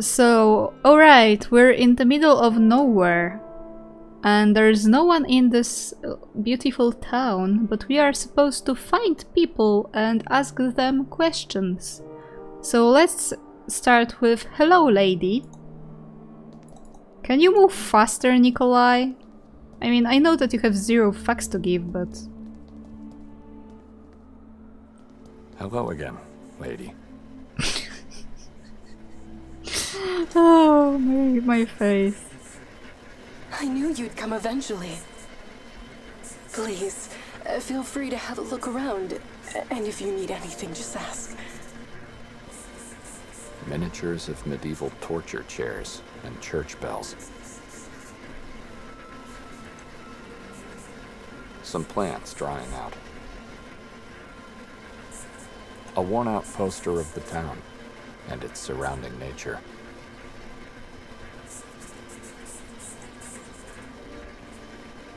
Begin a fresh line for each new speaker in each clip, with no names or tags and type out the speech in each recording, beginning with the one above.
So, alright, we're in the middle of nowhere. And there's no one in this beautiful town, but we are supposed to find people and ask them questions. So let's start with hello, lady. Can you move faster, Nikolay? I mean, I know that you have 0 facts to give, but...
Hello again, lady.
Oh, my face.
I knew you'd come eventually. Please, feel free to have a look around. And if you need anything, just ask.
Miniatures of medieval torture chairs and church bells. Some plants drying out. A worn-out poster of the town and its surrounding nature.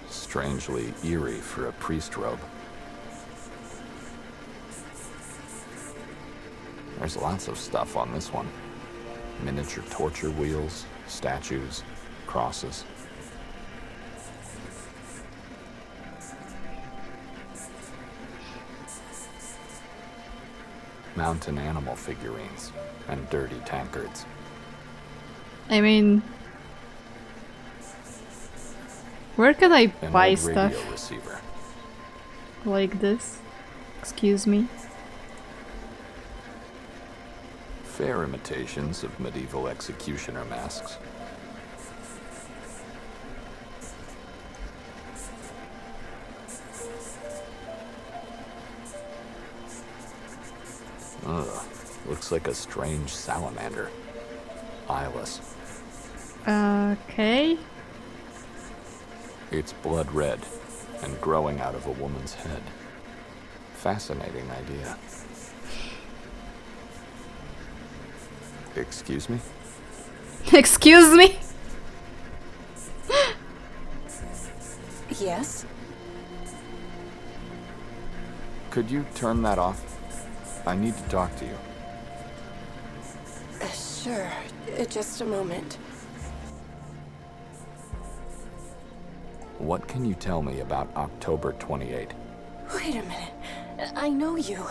Strangely eerie for a priest robe. There's lots of stuff on this one. Miniature torture wheels, statues, crosses. Mountain animal figurines and dirty tankards.
I mean... Where can I
An
buy
old
stuff
radio receiver.
like this? Excuse me.
Fair imitations of medieval executioner masks. Ugh, looks like a strange salamander. Eyeless.
Okay.
It's blood red and growing out of a woman's head. Fascinating idea. Excuse me?
Excuse me?
Yes?
Could you turn that off? I need to talk to you.
Sure. Just a moment.
What can you tell me about October 28?
Wait a minute. I know you.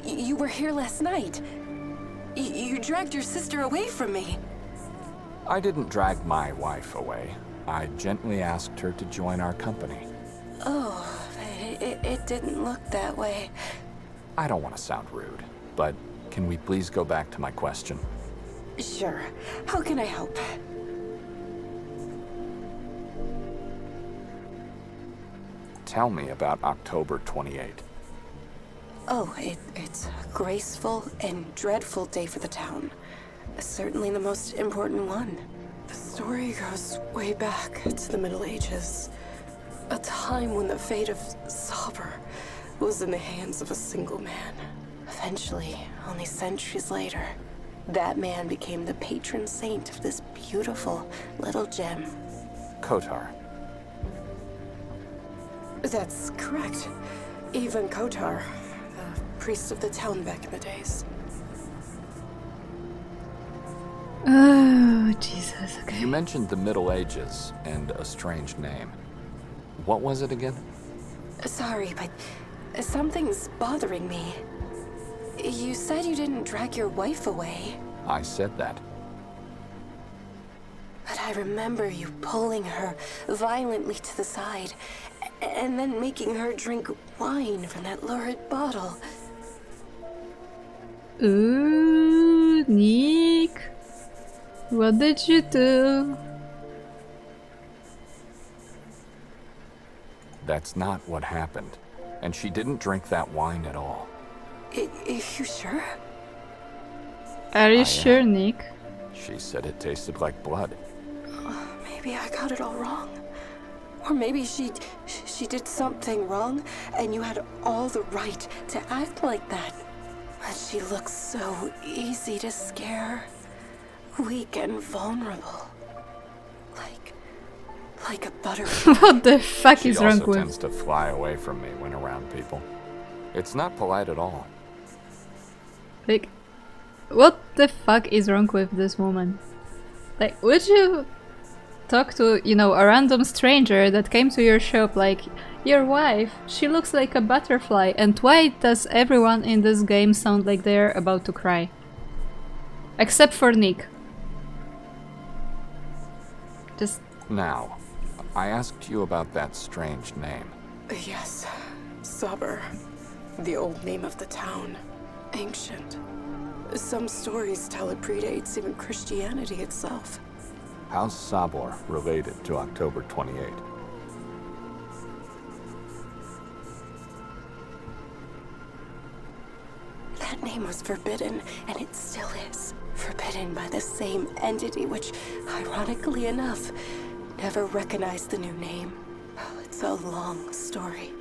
You were here last night. You dragged your sister away from me.
I didn't drag my wife away. I gently asked her to join our company.
Oh, it didn't look that way.
I don't want to sound rude, but can we please go back to my question?
Sure. How can I help?
Tell me about October 28.
Oh, it's a graceful and dreadful day for the town. Certainly the most important one. The story goes way back to the Middle Ages. A time when the fate of Sabr was in the hands of a single man. Eventually, only centuries later, that man became the patron saint of this beautiful little gem.
Kotar.
That's correct. Even Kotar, the priest of the town back in the days.
Oh, Jesus, okay.
You mentioned the Middle Ages and a strange name. What was it again?
Sorry, but something's bothering me. You said you didn't drag your wife away.
I said that.
But I remember you pulling her violently to the side, and then making her drink wine from that lurid bottle.
Ooh, Nick. What did you do?
That's not what happened. And she didn't drink that wine at all.
You sure?
Are you
I
sure,
am.
Nick?
She said it tasted like blood.
Maybe I got it all wrong. Or maybe she did something wrong, and you had all the right to act like that. But she looks so easy to scare. Weak and vulnerable. Like a butterfly.
What the fuck
She
is wrong
also
with?
tends to fly away from me when around people. It's not polite at all.
Like, what? the fuck is wrong with this woman? Like, would you talk to, you know, a random stranger that came to your shop like, your wife, she looks like a butterfly, and why does everyone in this game sound like they're about to cry? Except for Nick. Just...
Now, I asked you about that strange name.
Yes, Sabr. The old name of the town. Ancient. Some stories tell it predates even Christianity itself.
How's Sabor related to October 28?
That name was forbidden, and it still is. Forbidden by the same entity which, ironically enough, never recognized the new name. Oh, it's a long story.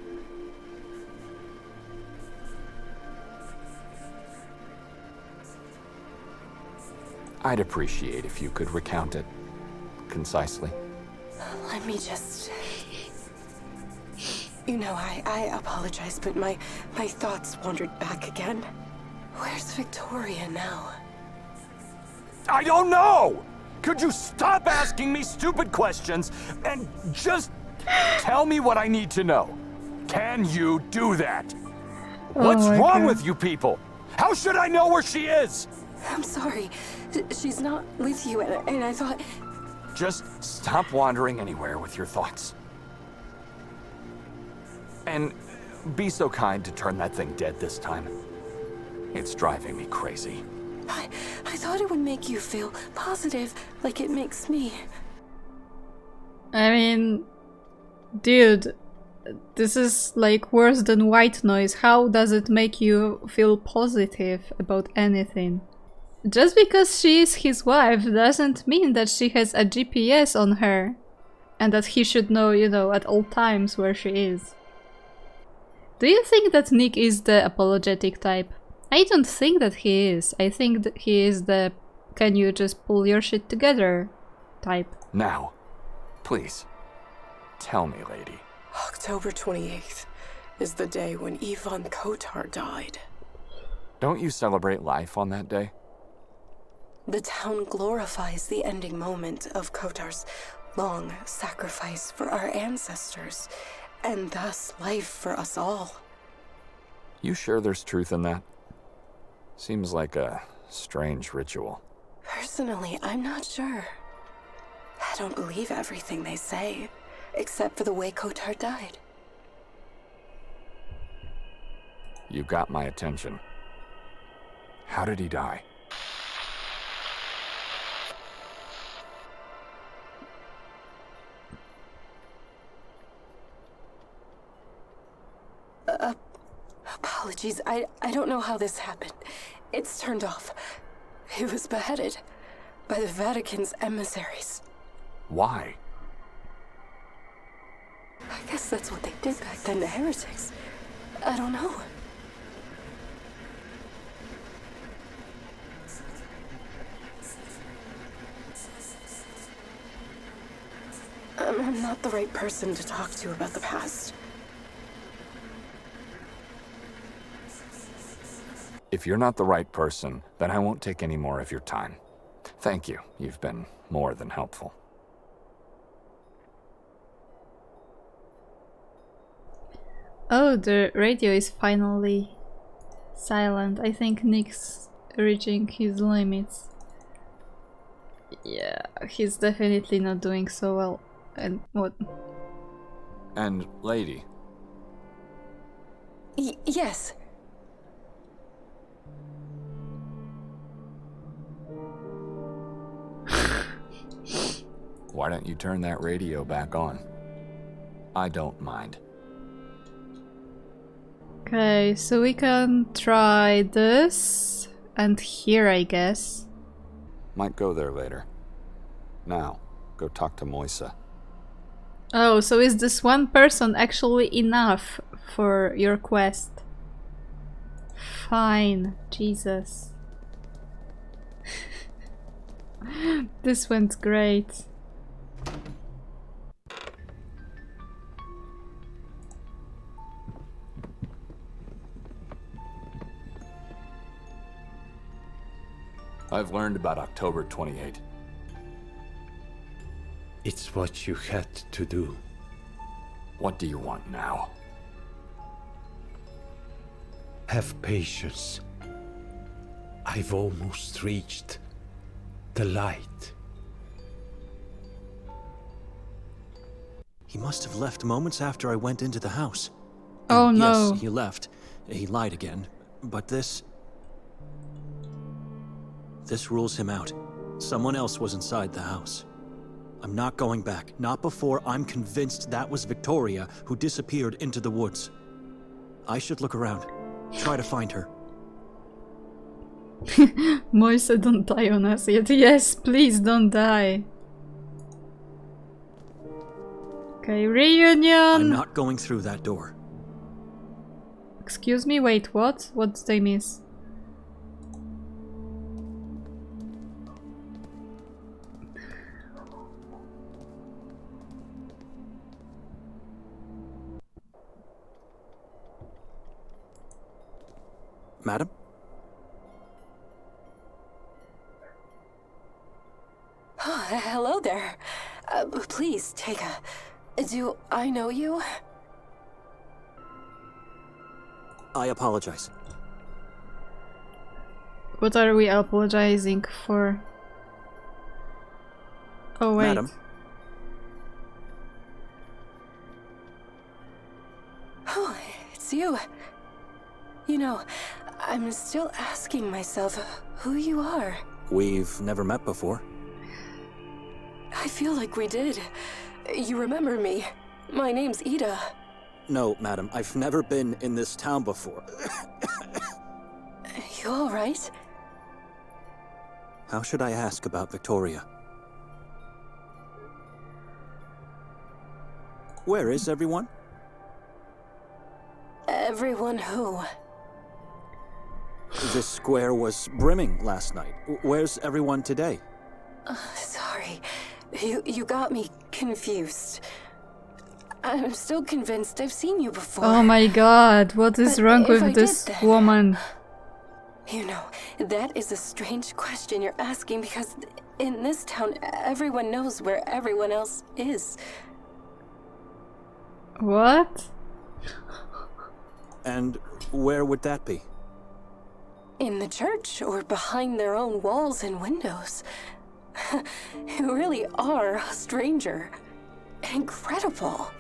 I'd appreciate if you could recount it concisely.
Let me just... You know, I apologize, but my thoughts wandered back again. Where's Victoria now?
I don't know! Could you stop asking me stupid questions and just tell me what I need to know? Can you do that? What's wrong with you people? How should I know where she is?
I'm sorry. She's not with you, and I thought...
Just stop wandering anywhere with your thoughts. And be so kind to turn that thing dead this time. It's driving me crazy.
I thought it would make you feel positive, like it makes me.
I mean... Dude, this is like worse than white noise. How does it make you feel positive about anything? Just because she is his wife doesn't mean that she has a GPS on her. And that he should know, you know, at all times where she is. Do you think that Nick is the apologetic type? I don't think that he is. I think that he is the can you just pull your shit together type.
Now, please, tell me, lady.
October 28th is the day when Ivan Kotar died.
Don't you celebrate life on that day?
The town glorifies the ending moment of Kotar's long sacrifice for our ancestors, and thus life for us all.
You sure there's truth in that? Seems like a strange ritual.
Personally, I'm not sure. I don't believe everything they say, except for the way Kotar died.
You got my attention. How did he die?
Apologies, I don't know how this happened. It's turned off. He was beheaded by the Vatican's emissaries.
Why?
I guess that's what they did back then to heretics. I don't know. I'm not the right person to talk to about the past.
If you're not the right person, then I won't take any more of your time. Thank you. You've been more than helpful.
Oh, the radio is finally silent. I think Nick's reaching his limits. Yeah, he's definitely not doing so well. And what?
And, lady.
Yes.
Why don't you turn that radio back on? I don't mind.
Okay, so we can try this and here, I guess.
Might go there later. Now, go talk to Moisa.
Oh, so is this one person actually enough for your quest? Fine, Jesus. This went great.
I've learned about October 28.
It's what you had to do.
What do you want now?
Have patience. I've almost reached the light.
He must have left moments after I went into the house.
Oh
And
no.
Yes, he left. He lied again. But this rules him out. Someone else was inside the house. I'm not going back. Not before I'm convinced that was Victoria who disappeared into the woods. I should look around. Try to find her.
Moise, don't die on us yet. Yes, please don't die. Okay, reunion!
I'm not going through that door.
Excuse me, wait, what? What did I miss?
Madam?
Oh, hello there. Please, take a... Do I know you?
I apologize.
What are we apologizing for? Oh, wait.
Madam?
Oh, it's you. You know, I'm still asking myself who you are.
We've never met before.
I feel like we did. You remember me. My name's Ida.
No, madam, I've never been in this town before.
You all right?
How should I ask about Victoria? Where is everyone?
Everyone who?
This square was brimming last night. Where's everyone today?
Sorry. You got me confused. I'm still convinced I've seen you before.
Oh my god, what is
But
wrong
if
with
I did,
this
then-
woman?
You know, that is a strange question you're asking because in this town, everyone knows where everyone else is.
What?
And where would that be?
In the church or behind their own walls and windows. You really are a stranger. Incredible.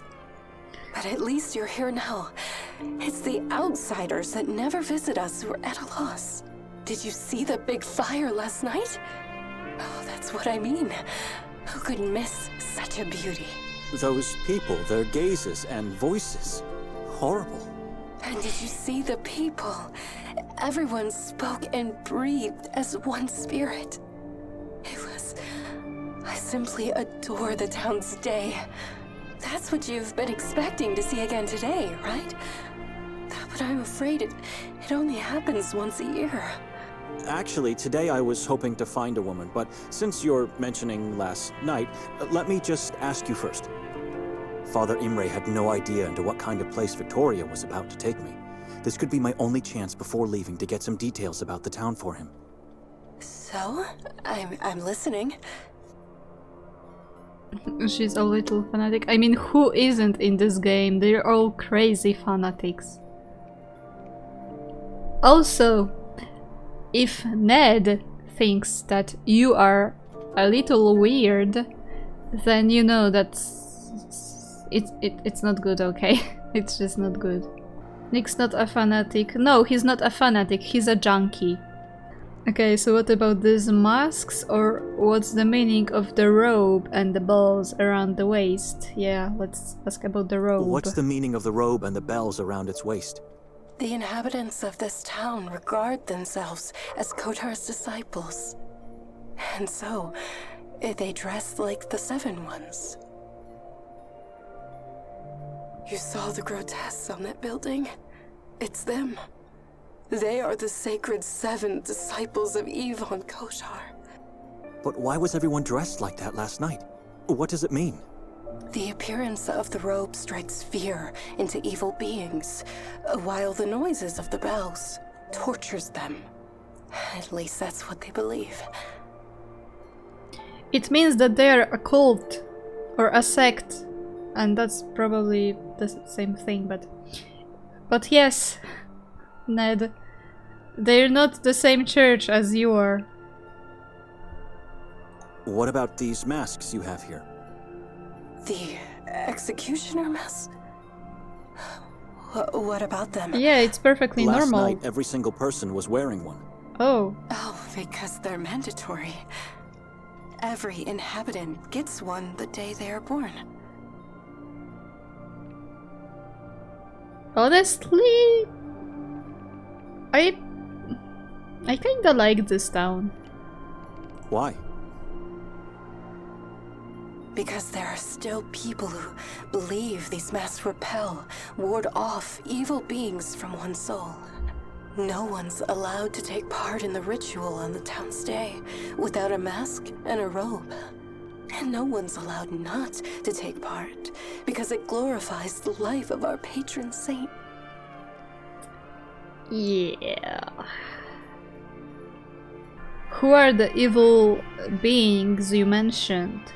But at least you're here now. It's the outsiders that never visit us who are at a loss. Did you see the big fire last night? Oh, that's what I mean. Who could miss such a beauty?
Those people, their gazes and voices. Horrible.
And did you see the people? Everyone spoke and breathed as one spirit. It was... I simply adore the town's day. That's what you've been expecting to see again today, right? But I'm afraid it only happens once a year.
Actually, today I was hoping to find a woman, but since you're mentioning last night, let me just ask you first. Father Imre had no idea into what kind of place Victoria was about to take me. This could be my only chance before leaving to get some details about the town for him.
So, I'm listening.
She's a little fanatic. I mean, who isn't in this game? They're all crazy fanatics. Also, if Ned thinks that you are a little weird, then you know that it's not good, okay? It's just not good. Nick's not a fanatic. No, he's not a fanatic, he's a junkie. Okay, so what about these masks, or what's the meaning of the robe and the bells around the waist? Yeah, let's ask about the robe.
What's the meaning of the robe and the bells around its waist?
The inhabitants of this town regard themselves as Kotar's disciples. And so, they dress like the Seven Ones. You saw the grotesques on that building? It's them. They are the sacred 7 disciples of Ivan Kotar.
But why was everyone dressed like that last night? What does it mean?
The appearance of the robe strikes fear into evil beings, while the noises of the bells tortures them. At least that's what they believe.
It means that they are a cult or a sect, and that's probably the same thing, but yes, Ned, they're not the same church as you are.
What about these masks you have here?
The executioner mask? What about them?
Yeah, it's perfectly
Last
normal.
night, every single person was wearing one.
Oh.
Oh, because they're mandatory. Every inhabitant gets one the day they are born.
Honestly, I kinda like this town.
Why?
Because there are still people who believe these masks repel, ward off evil beings from one's soul. No one's allowed to take part in the ritual on the town's day without a mask and a robe. And no one's allowed not to take part because it glorifies the life of our patron saint.
Yeah. Who are the evil beings you mentioned?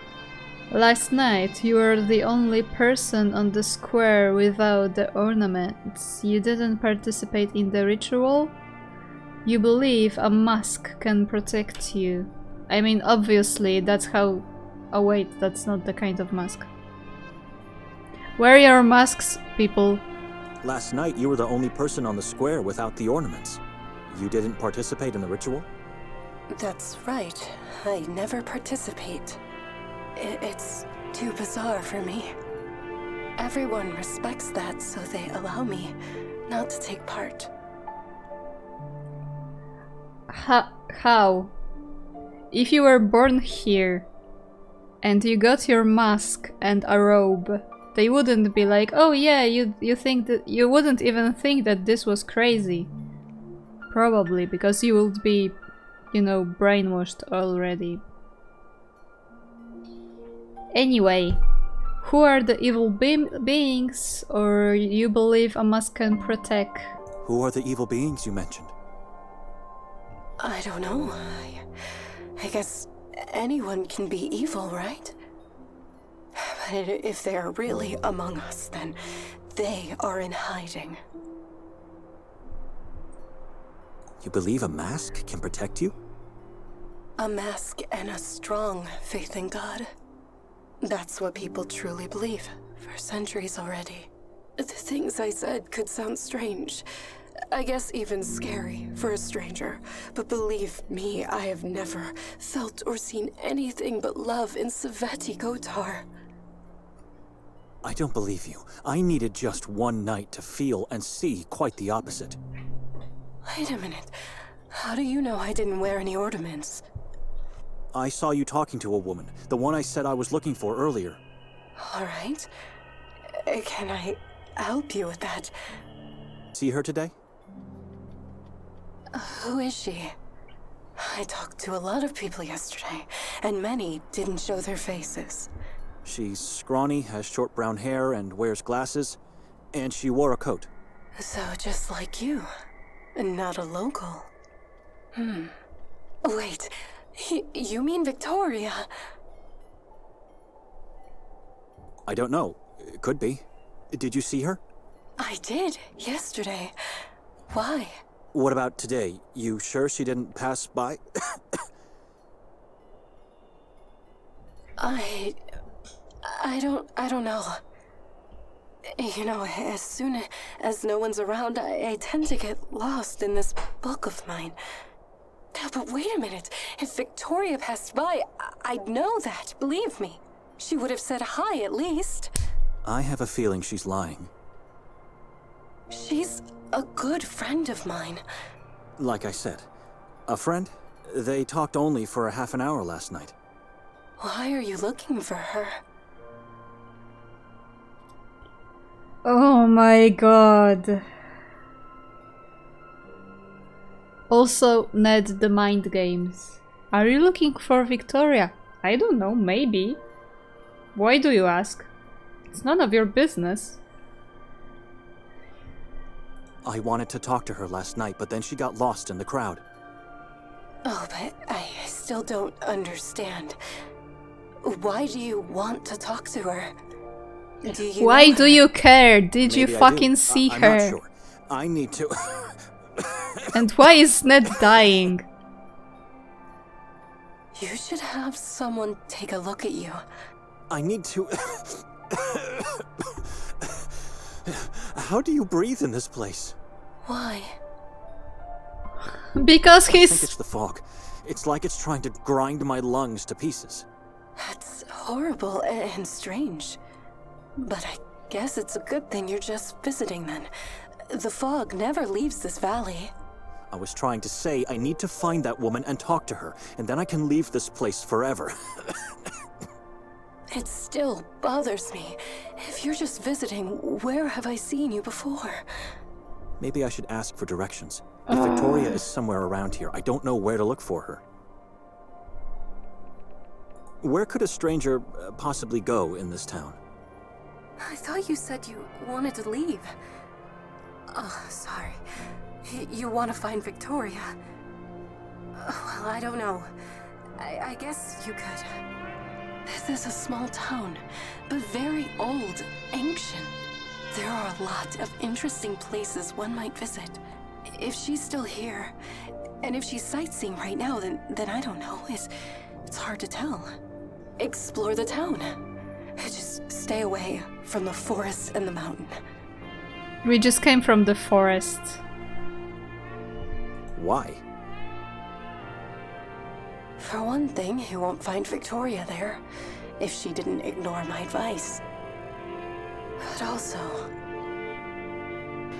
Last night you were the only person on the square without the ornaments. You didn't participate in the ritual? You believe a mask can protect you. I mean, obviously, that's how... Oh wait, that's not the kind of mask. Wear your masks, people.
Last night, you were the only person on the square without the ornaments. You didn't participate in the ritual?
That's right. I never participate. It's too bizarre for me. Everyone respects that, so they allow me not to take part.
How? If you were born here, and you got your mask and a robe, they wouldn't be like, oh yeah, you think that... You wouldn't even think that this was crazy. Probably, because you would be, you know, brainwashed already. Anyway, who are the evil beings, or you believe a mask can protect?
Who are the evil beings you mentioned?
I don't know. I guess anyone can be evil, right? But if they are really among us, then they are in hiding.
You believe a mask can protect you?
A mask and a strong faith in God. That's what people truly believe, for centuries already. The things I said could sound strange. I guess even scary for a stranger. But believe me, I have never felt or seen anything but love in Sveti Kotar.
I don't believe you. I needed just one night to feel and see quite the opposite.
Wait a minute. How do you know I didn't wear any ornaments?
I saw you talking to a woman, the one I said I was looking for earlier.
All right. Can I help you with that?
See her today?
Who is she? I talked to a lot of people yesterday, and many didn't show their faces.
She's scrawny, has short brown hair, and wears glasses, and she wore a coat.
So just like you, not a local. Wait, you mean Victoria?
I don't know. It could be. Did you see her?
I did, yesterday. Why?
What about today? You sure she didn't pass by?
I don't know. You know, as soon as no one's around, I tend to get lost in this book of mine. But wait a minute. If Victoria passed by, I'd know that, believe me. She would have said hi at least.
I have a feeling she's lying.
She's a good friend of mine.
Like I said, a friend? They talked only for a half an hour last night.
Why are you looking for her?
Oh my god. Also, Ned, the mind games. Are you looking for Victoria? I don't know, maybe. Why do you ask? It's none of your business.
I wanted to talk to her last night, but then she got lost in the crowd.
Oh, but I still don't understand. Why do you want to talk to her? Do you
Why
know
do
her?
you care? Did you
Maybe I
fucking
do.
see
I'm
her?
not sure. I need to.
And why is Ned dying?
You should have someone take a look at you.
I need to. How do you breathe in this place?
Why?
Because
I think
he's...
it's the fog. It's like it's trying to grind my lungs to pieces.
That's horrible and strange. But I guess it's a good thing you're just visiting then. The fog never leaves this valley.
I was trying to say I need to find that woman and talk to her, and then I can leave this place forever.
It still bothers me. If you're just visiting, where have I seen you before?
Maybe I should ask for directions. If Victoria is somewhere around here, I don't know where to look for her. Where could a stranger possibly go in this town?
I thought you said you wanted to leave. Oh, sorry. You want to find Victoria? Well, I don't know. I guess you could. This is a small town, but very old, ancient. There are a lot of interesting places one might visit. If she's still here, and if she's sightseeing right now, then I don't know. It's hard to tell. Explore the town. Just stay away from the forest and the mountain.
We just came from the forest.
Why?
For one thing, you won't find Victoria there if she didn't ignore my advice. But also,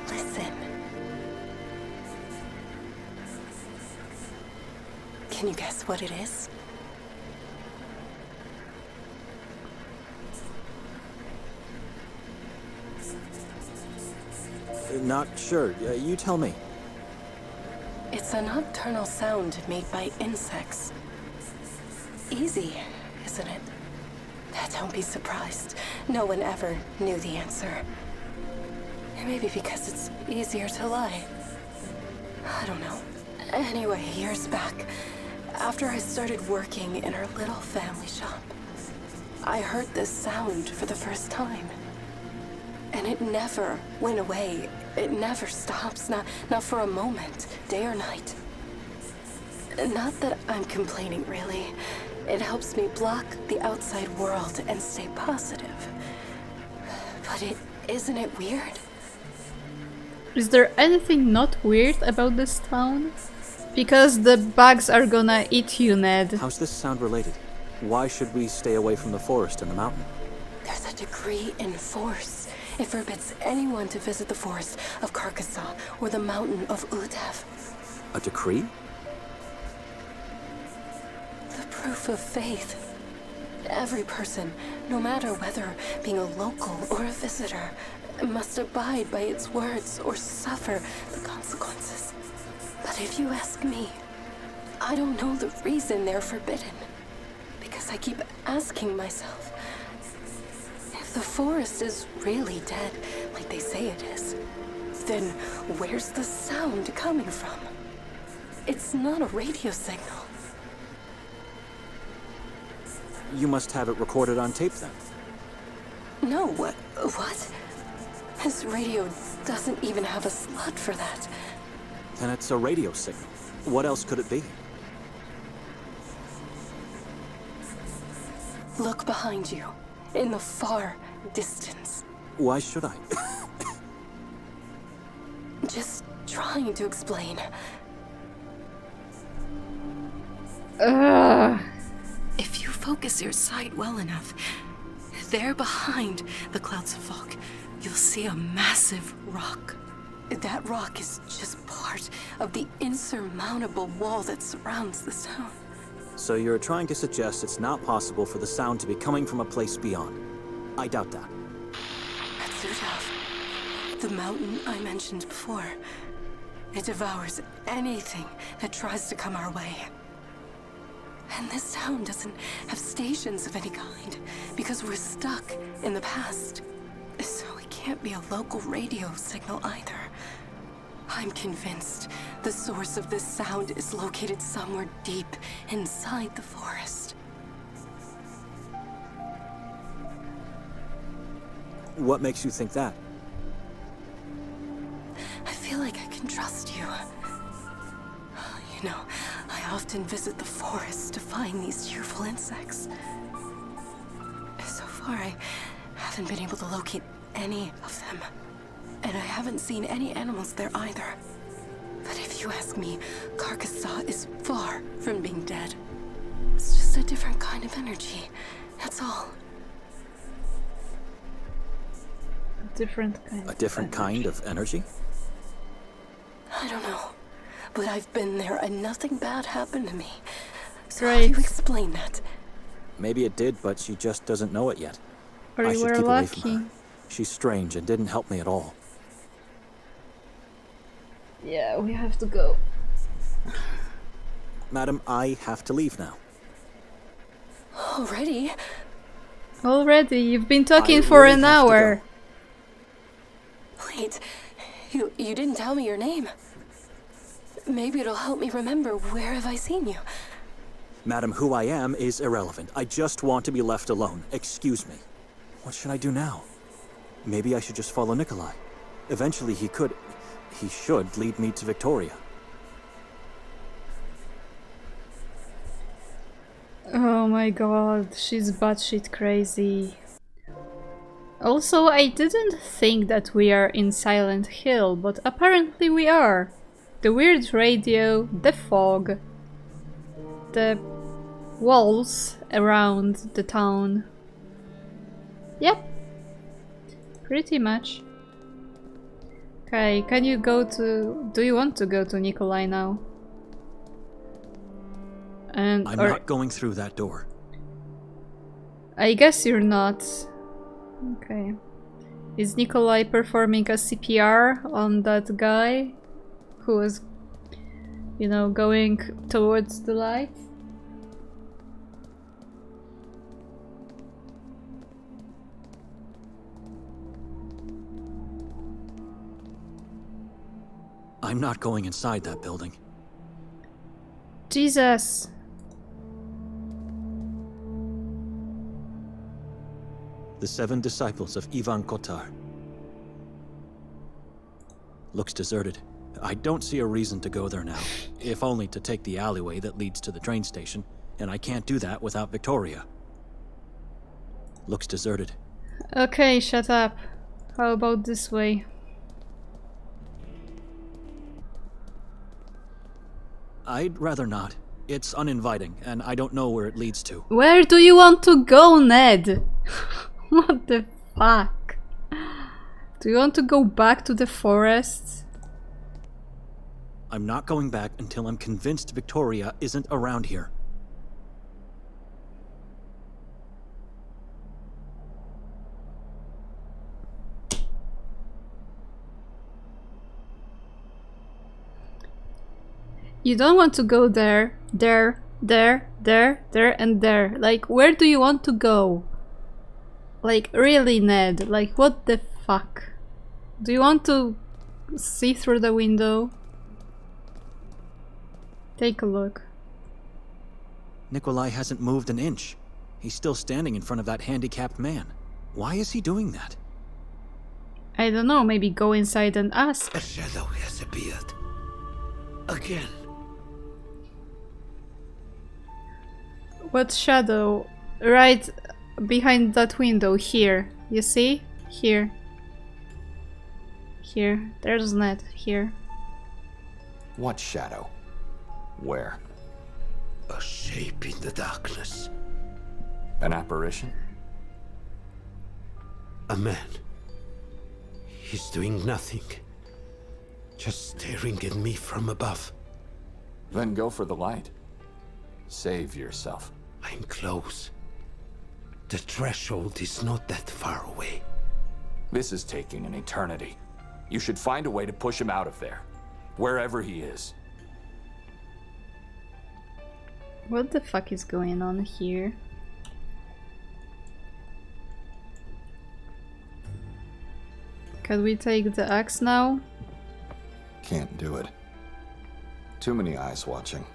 listen. Can you guess what it is?
Not sure. You tell me.
It's a nocturnal sound made by insects. Easy, isn't it? Don't be surprised. No one ever knew the answer. Maybe because it's easier to lie. I don't know. Anyway, years back, after I started working in our little family shop, I heard this sound for the first time. And it never went away. It never stops, not for a moment, day or night. Not that I'm complaining, really. It helps me block the outside world and stay positive. But isn't it weird?
Is there anything not weird about this town? Because the bugs are gonna eat you, Ned.
How's this sound related? Why should we stay away from the forest and the mountain?
There's a decree in force. It forbids anyone to visit the forest of Carcassonne or the mountain of Udev.
A decree?
The proof of faith. Every person, no matter whether being a local or a visitor, must abide by its words or suffer the consequences. But if you ask me, I don't know the reason they're forbidden. Because I keep asking myself, if the forest is really dead, like they say it is, then where's the sound coming from? It's not a radio signal.
You must have it recorded on tape then.
No, what? This radio doesn't even have a slot for that.
Then it's a radio signal. What else could it be?
Look behind you, in the far distance.
Why should I?
Just trying to explain. If you focus your sight well enough, there behind the clouds of fog, you'll see a massive rock. That rock is just part of the insurmountable wall that surrounds this town.
So you're trying to suggest it's not possible for the sound to be coming from a place beyond. I doubt that.
That's Udev, the mountain I mentioned before. It devours anything that tries to come our way. And this town doesn't have stations of any kind, because we're stuck in the past. So it can't be a local radio signal either. I'm convinced The source of this sound is located somewhere deep inside the forest.
What makes you think that?
I feel like I can trust you. You know, I often visit the forest to find these cheerful insects. So far, I haven't been able to locate any of them. And I haven't seen any animals there either. But if you ask me, Carcassonne is far from being dead. It's just a different kind of energy, that's all.
Different kind.
A different kind of energy?
I don't know. But I've been there and nothing bad happened to me. So how
Great.
do you explain that?
Maybe it did, but she just doesn't know it yet.
Or
I
you
should
were
keep away
lucky.
from her. She's strange and didn't help me at all.
Yeah, we have to go.
Madam, I have to leave now.
Already?
Already, you've been talking
I
for
really
an
have to
hour.
go.
Wait, you didn't tell me your name. Maybe it'll help me remember where have I seen you.
Madam, who I am is irrelevant. I just want to be left alone. Excuse me. What should I do now? Maybe I should just follow Nikolay. Eventually he should lead me to Victoria.
Oh my god, she's batshit crazy. Also, I didn't think that we are in Silent Hill, but apparently we are. The weird radio, the fog, the walls around the town. Yep. Pretty much. Okay, can you go to... Do you want to go to Nikolay now? And
I'm not going through that door.
I guess you're not. Okay. Is Nikolay performing a CPR on that guy who was, you know, going towards the light?
I'm not going inside that building.
Jesus!
The 7 disciples of Ivan Kotar. Looks deserted. I don't see a reason to go there now, if only to take the alleyway that leads to the train station, and I can't do that without Victoria. Looks deserted.
Okay, shut up. How about this way?
I'd rather not. It's uninviting, and I don't know where it leads to.
Where do you want to go, Ned? What the fuck? Do you want to go back to the forest?
I'm not going back until I'm convinced Victoria isn't around here.
You don't want to go there, there, and there. Like, where do you want to go? Like, really, Ned? Like, what the fuck? Do you want to see through the window? Take a look.
Nikolay hasn't moved an inch. He's still standing in front of that handicapped man. Why is he doing that?
I don't know, maybe go inside and ask.
A shadow has appeared. Again.
What shadow? Right behind that window, here. You see? Here. Here. There's Ned. Here.
What shadow? Where?
A shape in the darkness.
An apparition?
A man. He's doing nothing. Just staring at me from above.
Then go for the light. Save yourself.
I'm close. The threshold is not that far away.
This is taking an eternity. You should find a way to push him out of there. Wherever he is.
What the fuck is going on here? Can we take the axe now?
Can't do it. Too many eyes watching.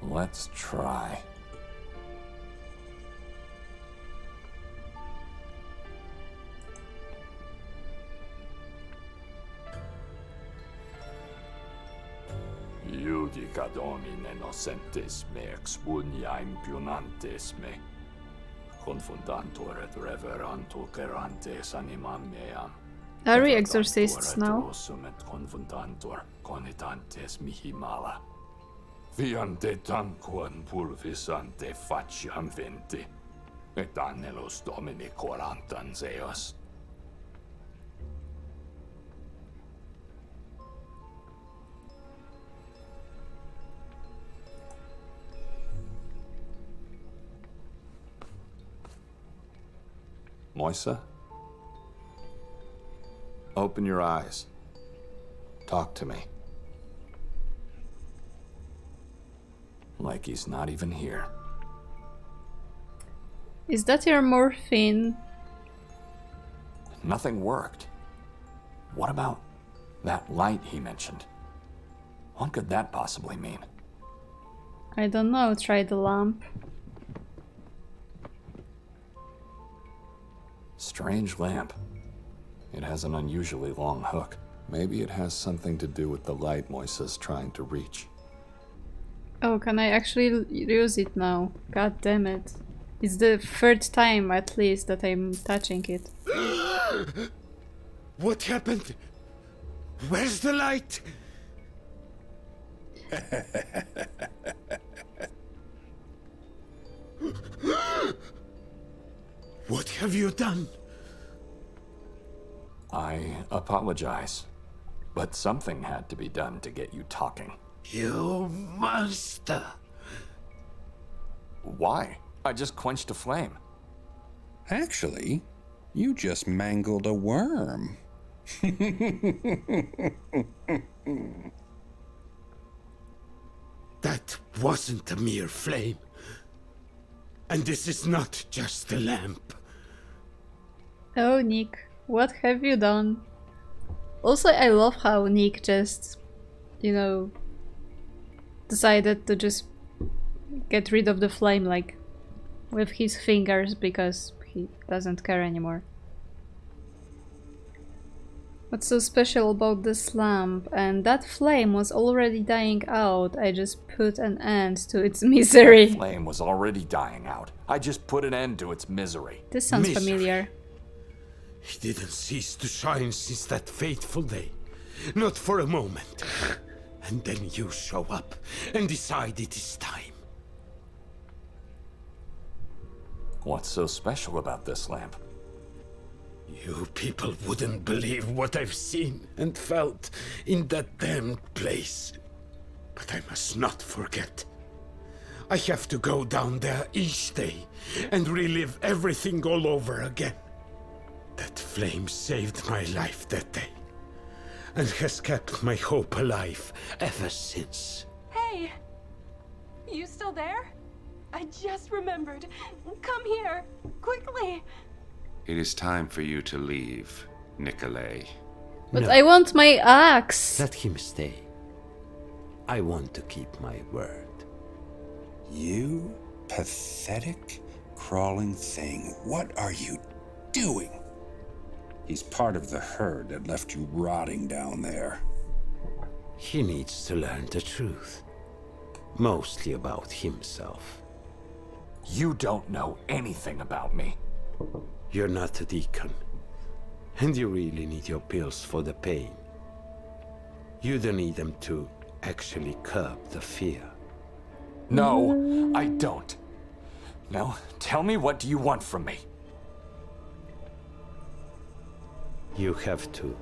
Let's try.
Judica Domine nocentes me expunia impionantes me. Confundantur et reverantur gerantes animam meam.
Are we exorcists now?
Et confundantur conitantes mihi mala. Viante tanquam pulvisante faciam venti. Et annelus Domini corantan eos.
Moisa? Open your eyes. Talk to me.
Like he's not even here.
Is that your morphine?
Nothing worked. What about that light he mentioned? What could that possibly mean?
I don't know, try the lamp.
Strange lamp. It has an unusually long hook.
Maybe it has something to do with the light Moisa's trying to reach.
Oh, can I actually use it now? God damn it. It's the third time at least that I'm touching it.
What happened? Where's the light? What have you done?
I apologize, but something had to be done to get you talking.
You monster!
Why? I just quenched a flame.
Actually, you just mangled a worm.
That wasn't a mere flame. And this is not just a lamp.
Oh, Nick, what have you done? Also, I love how Nick just, you know, decided to just get rid of the flame, like, with his fingers, because he doesn't care anymore. What's so special about this lamp? And that flame was already dying out. I just put an end to its misery.
That flame was already dying out. I just put an end to its misery.
This sounds
Misery.
familiar.
He didn't cease to shine since that fateful day. Not for a moment. And then you show up and decide it is time.
What's so special about this lamp?
You people wouldn't believe what I've seen and felt in that damned place. But I must not forget. I have to go down there each day and relive everything all over again. That flame saved my life that day, and has kept my hope alive ever since.
Hey! You still there? I just remembered. Come here, quickly!
It is time for you to leave, Nikolay.
But
No.
I want my axe!
Let him stay. I want to keep my word.
You pathetic, crawling thing. What are you doing? He's part of the herd that left you rotting down there.
He needs to learn the truth. Mostly about himself.
You don't know anything about me.
You're not a deacon. And you really need your pills for the pain. You don't need them to actually curb the fear.
No, I don't. Now, tell me, what do you want from me?
You have to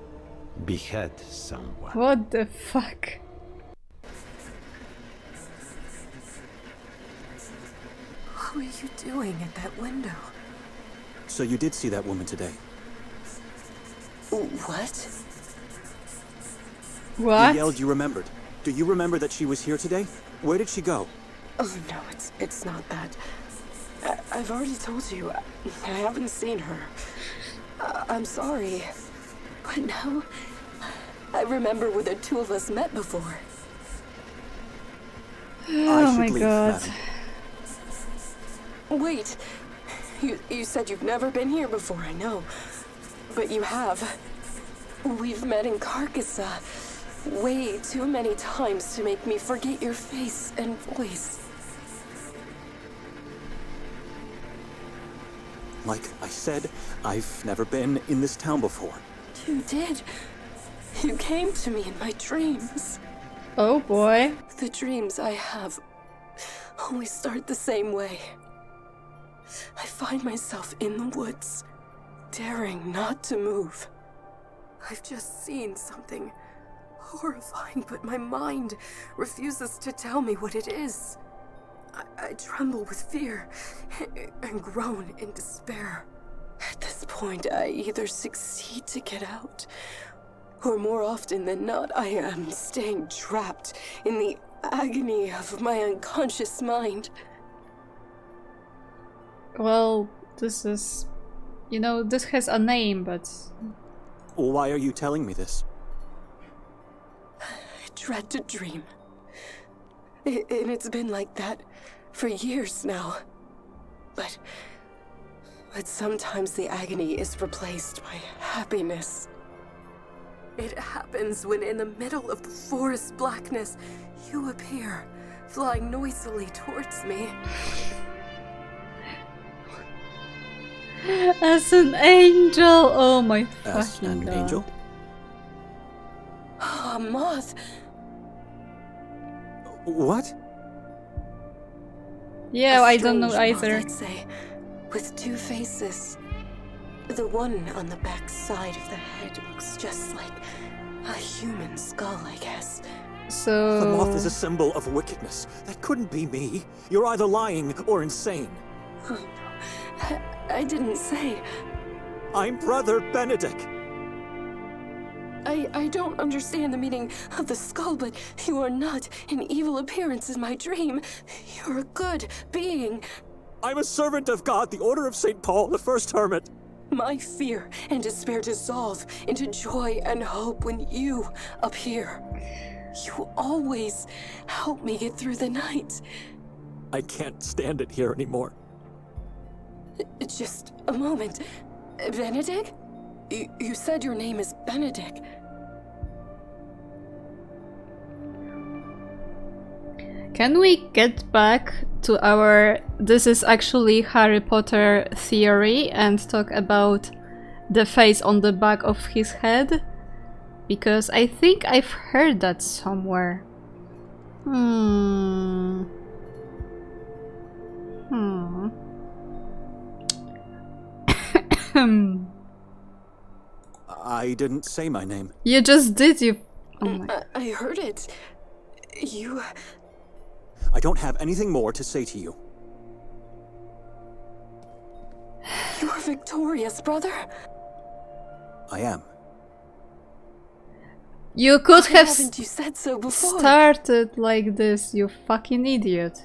behead someone.
What the fuck?
What are you doing at that window?
So you did see that woman today?
What?
What?
You yelled you remembered. Do you remember that she was here today? Where did she go?
Oh no, it's not that. I've already told you. I haven't seen her. I'm sorry. But no, I remember where the two of us met before.
Oh my
leave,
god.
madam.
Wait, you said you've never been here before, I know. But you have. We've met in Carcassonne way too many times to make me forget your face and voice.
Like I said, I've never been in this town before.
You did. You came to me in my dreams.
Oh boy.
The dreams I have always start the same way. I find myself in the woods, daring not to move. I've just seen something horrifying, but my mind refuses to tell me what it is. I tremble with fear and groan in despair. At this point, I either succeed to get out, or more often than not, I am staying trapped in the agony of my unconscious mind.
Well, this is... You know, this has a name, but...
Why are you telling me this?
I dread to dream. And it's been like that for years now. But sometimes the agony is replaced by happiness. It happens when in the middle of the forest blackness, you appear, flying noisily towards me.
As an angel! Oh my
As
fucking
an
god.
angel?
A moth.
What?
Yeah,
A
I don't know
strange moth,
either.
I'd say, with two faces. The one on the back side of the head looks just like a human skull, I guess.
So...
The moth is a symbol of wickedness. That couldn't be me. You're either lying or insane.
Oh, no. I didn't say.
I'm Brother Benedek.
I don't understand the meaning of the skull, but you are not an evil appearance in my dream. You're a good being.
I'm a servant of God, the Order of St. Paul, the first hermit.
My fear and despair dissolve into joy and hope when you appear. You always help me get through the night.
I can't stand it here anymore.
Just a moment. Benedek? You said your name is Benedek.
Can we get back to our this is actually Harry Potter theory and talk about the face on the back of his head? Because I think I've heard that somewhere.
I didn't say my name.
You just did, you... Oh my...
I heard it. You...
I don't have anything more to say to you.
You're victorious, brother.
I am.
You could
Why
have
haven't you said so before?
started like this, you fucking idiot.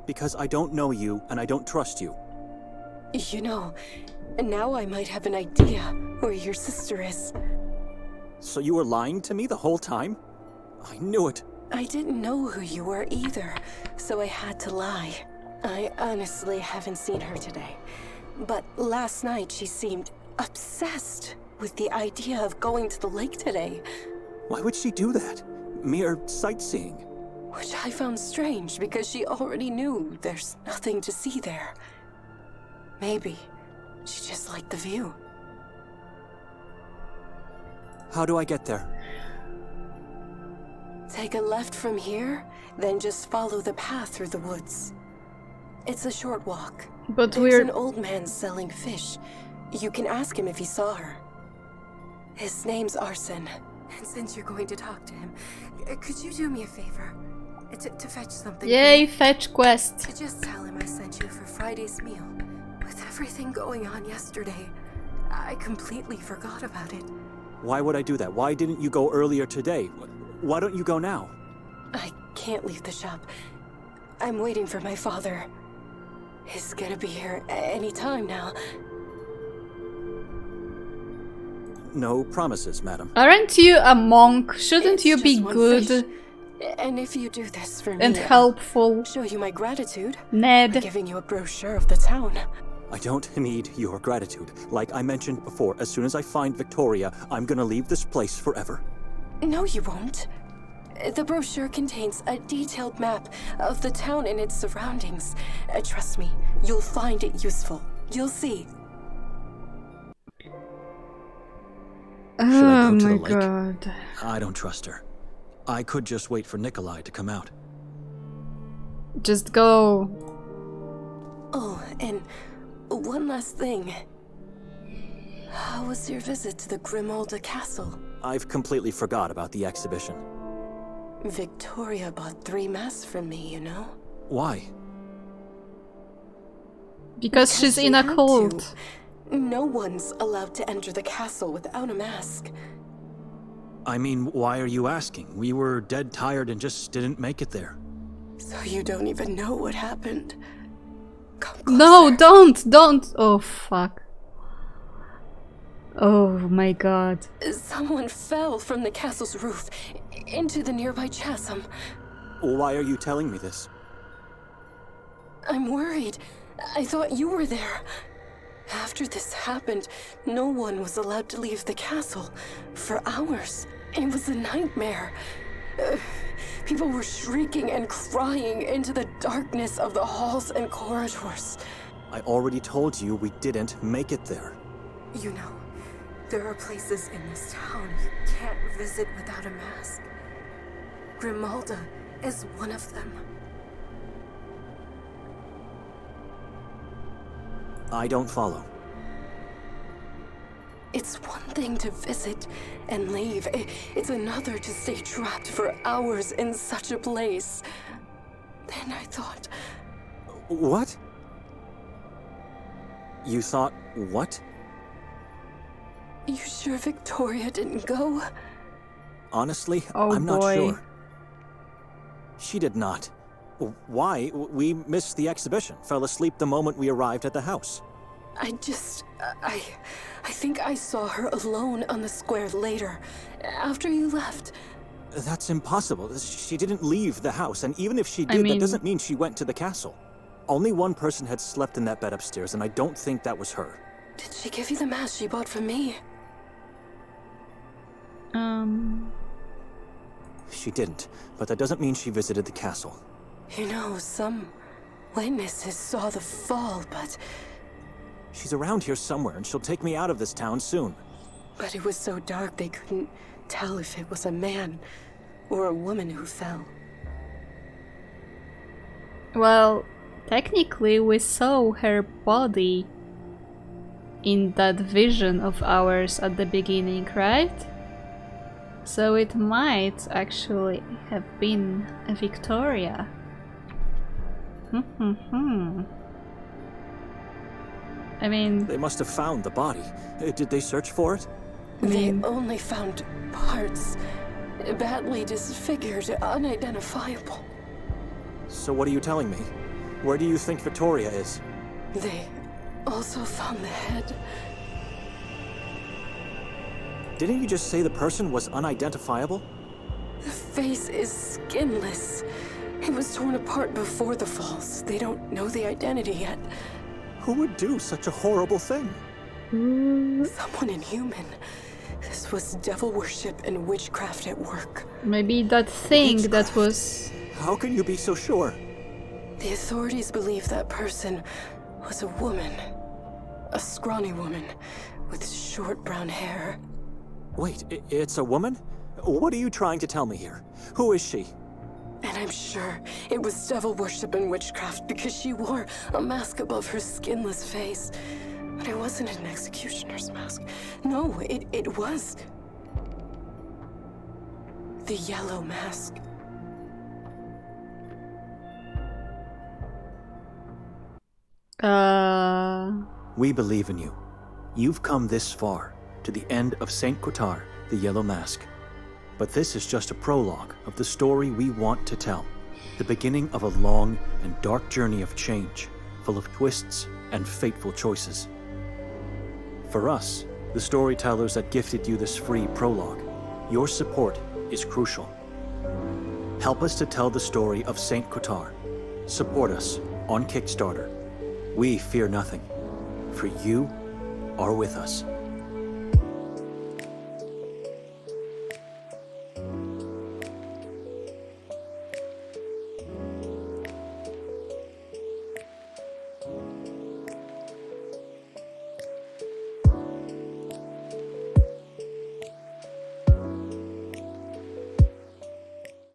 Because I don't know you and I don't trust you.
You know, now I might have an idea where your sister is.
So you were lying to me the whole time? I knew it.
I didn't know who you were either, so I had to lie. I honestly haven't seen her today. But last night she seemed obsessed with the idea of going to the lake today.
Why would she do that? Mere sightseeing.
Which I found strange because she already knew there's nothing to see there. Maybe she just liked the view.
How do I get there?
Take a left from here, then just follow the path through the woods. It's a short walk.
But
There's an old man selling fish. You can ask him if he saw her. His name's Arson. And since you're going to talk to him, could you do me a favor? To fetch something.
Yay, fetch quest.
Just tell him I sent you for Friday's meal. With everything going on yesterday, I completely forgot about it.
Why would I do that? Why didn't you go earlier today? Why don't you go now?
I can't leave the shop. I'm waiting for my father. He's gonna be here any time now.
No promises, madam.
Aren't you a monk? Shouldn't
It's
you be
just one
good
fish. And if you do this for
and
me,
helpful,
I'll show you my gratitude by
Ned?
giving you a brochure of the town.
I don't need your gratitude. Like I mentioned before, as soon as I find Victoria, I'm gonna leave this place forever.
No, you won't. The brochure contains a detailed map of the town and its surroundings. Trust me, you'll find it useful. You'll see.
Should I
Oh
go to
my
the lake?
god.
I don't trust her. I could just wait for Nikolay to come out.
Just go.
Oh, and one last thing. How was your visit to the Grimolda Castle?
I've completely forgot about the exhibition.
Victoria bought 3 masks from me, you know?
Why?
Because she's
she
in a
had
cult.
to. No one's allowed to enter the castle without a mask.
I mean, why are you asking? We were dead tired and just didn't make it there.
So you don't even know what happened. Come
No,
closer.
don't. Oh, fuck. Oh my god.
Someone fell from the castle's roof into the nearby chasm.
Why are you telling me this?
I'm worried. I thought you were there. After this happened, no one was allowed to leave the castle for hours. It was a nightmare. People were shrieking and crying into the darkness of the halls and corridors.
I already told you we didn't make it there.
You know, there are places in this town you can't visit without a mask. Grimolda is one of them.
I don't follow.
It's one thing to visit and leave. It's another to stay trapped for hours in such a place. Then I thought,
What? You thought what?
you sure Victoria didn't go?
Honestly,
Oh,
I'm not
boy.
sure. She did not. Why? We missed the exhibition, fell asleep the moment we arrived at the house.
I think I saw her alone on the square later, after you left.
That's impossible. She didn't leave the house, and even if she did,
mean-
that doesn't mean she went to the castle. Only one person had slept in that bed upstairs, and I don't think that was her.
Did she give you the mask she bought from me?
She didn't, but that doesn't mean she visited the castle.
You know, some witnesses saw the fall, but
She's around here somewhere, and she'll take me out of this town soon.
it was so dark they couldn't tell if it was a man or a woman who fell.
Well, technically we saw her body in that vision of ours at the beginning, right? So it might actually have been Victoria. I mean,
They must have found the body. Did they search for it?
They only found parts, badly disfigured, unidentifiable.
So what are you telling me? Where do you think Victoria is?
They also found the head.
Didn't you just say the person was unidentifiable?
The face is skinless. It was torn apart before the falls. They don't know the identity yet.
Who would do such a horrible thing?
Someone inhuman. This was devil worship and witchcraft at work.
maybe that thing that was...
How can you be so sure?
The authorities believe that person was a woman. A scrawny woman with short brown hair.
Wait, it's a woman? What are you trying to tell me here? Who is she?
And I'm sure it was devil worship and witchcraft because she wore a mask above her skinless face. But it wasn't an executioner's mask. No, it was the yellow mask.
We believe in you. You've come this far, to the end of St. Kotar, the Yellow Mask. But this is just a prologue of the story we want to tell. The beginning of a long and dark journey of change, full of twists and fateful choices. For us, the storytellers that gifted you this free prologue. Your support is crucial. Help us to tell the story of Saint Kotar. Support us on Kickstarter. We fear nothing, for you are with us.